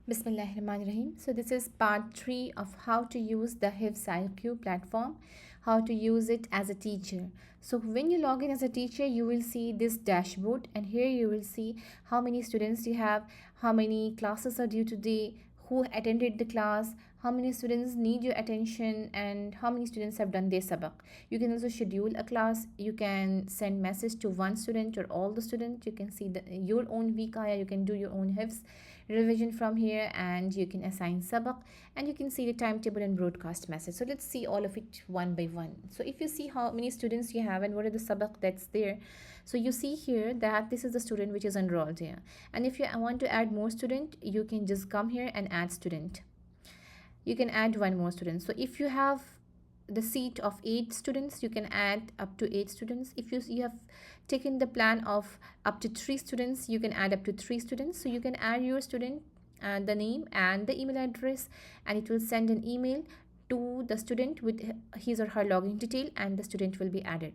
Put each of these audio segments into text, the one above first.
Bismillahirrahmanirrahim. So this is part 3 of how to use the HifzIQ platform, how to use it as a teacher. So when you log in as a teacher, you will see this dashboard, and here you will see how many students you have, how many classes are due today, who attended the class, how many students need your attention, and how many students have done their sabak. You can also schedule a class. You can send message to one student or all the students. You can see your own week ayah. You can do your own hifz revision from here, and you can assign sabak, and you can see the timetable and broadcast message. So let's see all of it one by one. So if you see how many students you have and what are the sabak that's there, so you see here that this is the student which is enrolled here, and if you want to add more student, you can just come here and add student. You can add one more student. So if you have the seat of 8 students, you can add up to 8 students. If you have taken the plan of up to 3 students, you can add up to 3 students. So you can add your student, the name and the email address, and it will send an email to the student with his or her login detail, and the student will be added.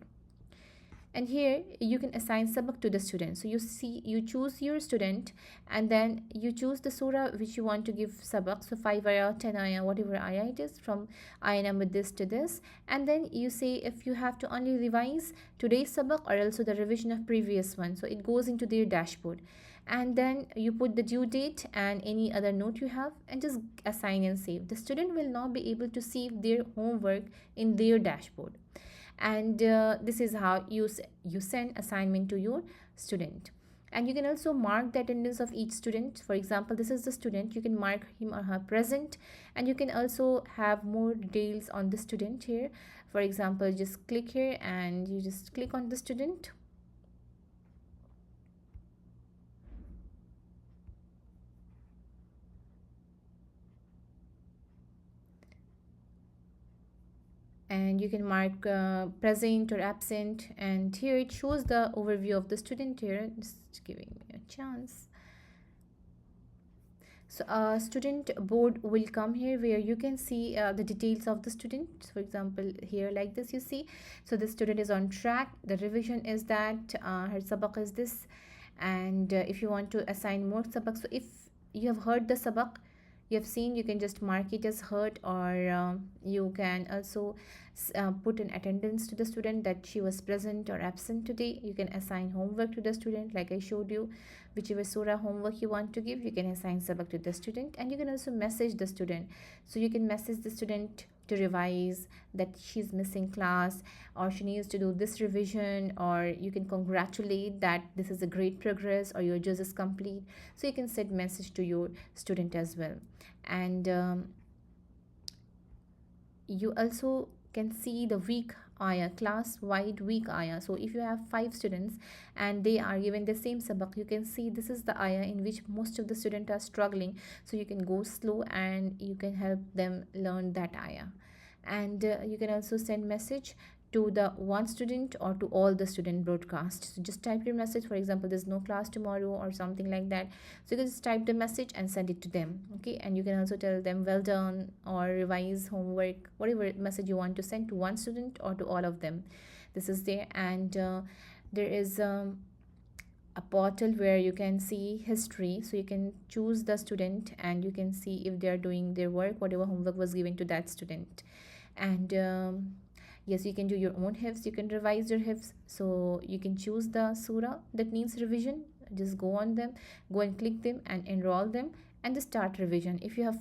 And here you can assign sabak to the student. So you choose your student, and then you choose the surah which you want to give sabak. So 5 ayah, 10 ayah, whatever ayah it is, from ayah number this to this. And then you say if you have to only revise today's sabak or also the revision of previous one. So it goes into their dashboard, and then you put the due date and any other note you have, and just assign and save. The student will not be able to see their homework in their dashboard. And this is how you send assignment to your student. And you can also mark the attendance of each student. For example, this is the student, you can mark him or her present, and you can also have more details on the student here. For example, just click here and you just click on the student, and you can mark present or absent, and here it shows the overview of the student here, just giving me a chance. So a student board will come here where you can see the details of the student. For example, here like this you see, so the student is on track, the revision is that, her sabak is this. And if you want to assign more sabak, so if you have heard the sabak, you have seen, you can just mark it as heard, or you can also put an attendance to the student that she was present or absent today. You can assign homework to the student like I showed you. Whichever surah homework you want to give, you can assign sabak to the student. And you can also message the student. So you can message the student to revise, that she's missing class, or she needs to do this revision, or you can congratulate that this is a great progress, or your juz is complete. So you can send message to your student as well. And you also can see the week ayah, class wide week ayah. So if you have 5 students and they are given the same sabak, you can see this is the ayah in which most of the students are struggling. So you can go slow and you can help them learn that ayah. And you can also send message to the one student or to all the student broadcast. So just type your message. For example, there's no class tomorrow or something like that, so you can just type the message and send it to them. Okay, and you can also tell them well done or revise homework, whatever message you want to send to one student or to all of them. This is there. And there is a portal where you can see history. So you can choose the student and you can see if they are doing their work, whatever homework was given to that student. And yes, you can do your own hifz, you can revise your hifz. So you can choose the surah that needs revision, just go on them, go and click them and enroll them, and just start revision. If you have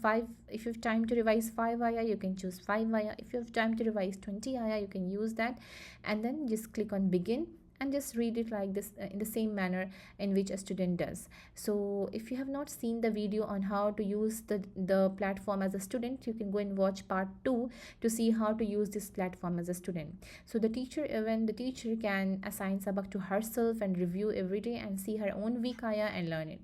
time to revise 5 ayah, you can choose 5 ayah. If you have time to revise 20 ayah, you can use that, and then just click on begin and just read it like this, in the same manner in which a student does. So if you have not seen the video on how to use the platform as a student, you can go and watch part 2 to see how to use this platform as a student. So the teacher, even the teacher can assign sabak to herself and review every day and see her own week ayah and learn it.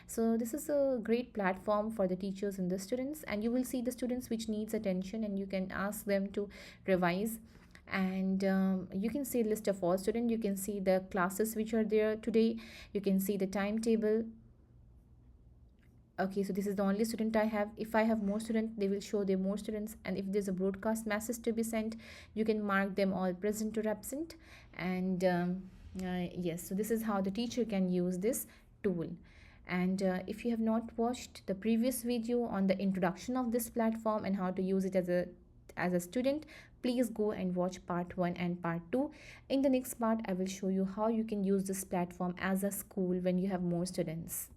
So this is a great platform for the teachers and the students, and you will see the students which needs attention and you can ask them to revise. And you can see list of all students, you can see the classes which are there today, you can see the timetable. Okay, so this is the only student I have. If I have more students, they will show their more students, and if there's a broadcast message to be sent, you can mark them all present or absent. And yes, so this is how the teacher can use this tool. And if you have not watched the previous video on the introduction of this platform and how to use it as a student, please go and watch part 1 and part 2. In the next part, I will show you how you can use this platform as a school when you have more students.